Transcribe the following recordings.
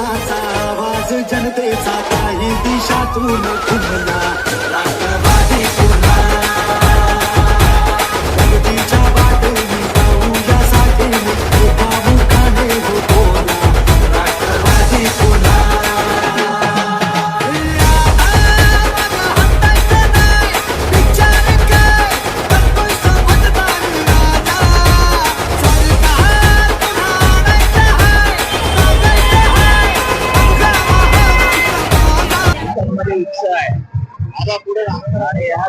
कोणाचा आवाज जनतेचा काही दिशातून खुलला राष्ट्रवादी पुन्हा प्रगतीच्या वाटेने जाऊया साथीने एका मुखाने हो बोला राष्ट्रवादी पुन्हा उत्साह आहे आता पुढे आणि ह्या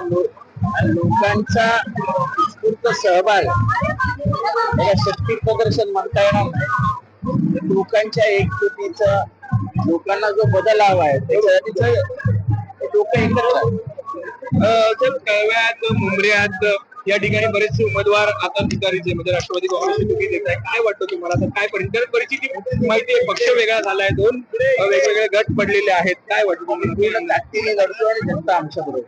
लोकांचा उत्स्फूर्त सहभाग याला शक्ती प्रदर्शन म्हणता येणार नाही. लोकांच्या एकजुटीचा लोकांना जो बदल हवा आहे त्याच्यासाठी लोक एकत्र कळव्यात मुंबऱ्यात या ठिकाणी बरेचसे उमेदवार आता ठिकाणीचे म्हणजे राष्ट्रवादी काँग्रेसची तुम्ही देत आहे. काय वाटतं तुम्हाला तर काय परिस्थिती माहिती आहे? पक्ष वेगळा झालाय, दोन वेगवेगळे गट पडलेले आहेत. काय वाटतं तुम्ही? ताकदीने लढतो आणि जनता आमच्या बरोबर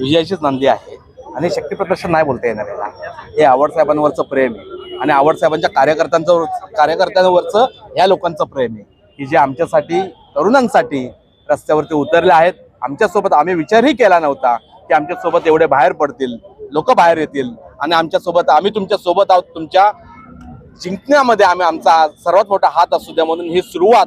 विजयाचीच नांदी आहे आणि शक्ती प्रदर्शन नाही बोलता येणार याला. हे आवड साहेबांवरचं प्रेम आहे आणि आवड साहेबांच्या कार्यकर्त्यांवरचं या लोकांचं प्रेम आहे की जे आमच्यासाठी तरुणांसाठी रस्त्यावरती उतरले आहेत. आमच्यासोबत आम्ही विचारही केला नव्हता की आमच्यासोबत एवढे बाहेर पडतील, लोक बाहेर येतील आणि आमच्यासोबत आम्ही तुमच्या सोबत आहोत. तुमच्या जिंकण्यामध्ये आमचा सर्वात मोठा हात असू द्या म्हणून ही सुरुवात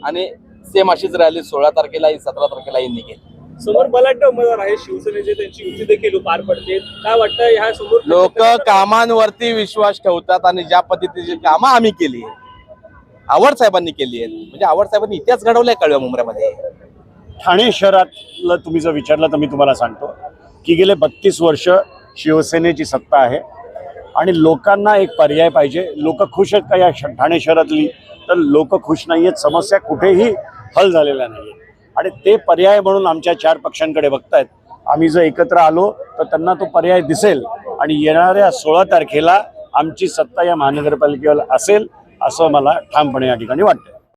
आणि सेम अशीच रॅली 16 तारखेलाही 17 तारखेलाही निघेल. समोर बलाढ्य उमेदवार आहे शिवसेनेचे, त्यांची युती देखील पार पडते. काय वाटतं ह्या समोर लोक कामांवरती विश्वास ठेवतात आणि ज्या पद्धतीची कामं आम्ही केली आवड साहेबांनी केली आहेत म्हणजे आवड साहेबांनी इतिहास घडवलाय कळव्या मुंबऱ्यामध्ये. ठाणे शहरातलं तुम्ही जर विचारलं तर मी तुम्हाला सांगतो की गेले 32 वर्ष शिवसेनेची सत्ता आहे आणि लोकांना एक पर्याय पाहिजे. लोक खुश आहेत का या ठाणे शहरातली? तर लोक खुश नाही आहेत. समस्या कुठेही हल झालेल्या नाही आहेत आणि ते पर्याय म्हणून आमच्या 4 पक्षांकडे बघतायत. आम्ही जर एकत्र आलो तर त्यांना तो पर्याय दिसेल आणि येणाऱ्या 16 तारखेला आमची सत्ता या महानगरपालिकेवर असेल असं मला ठामपणे या ठिकाणी वाटतं.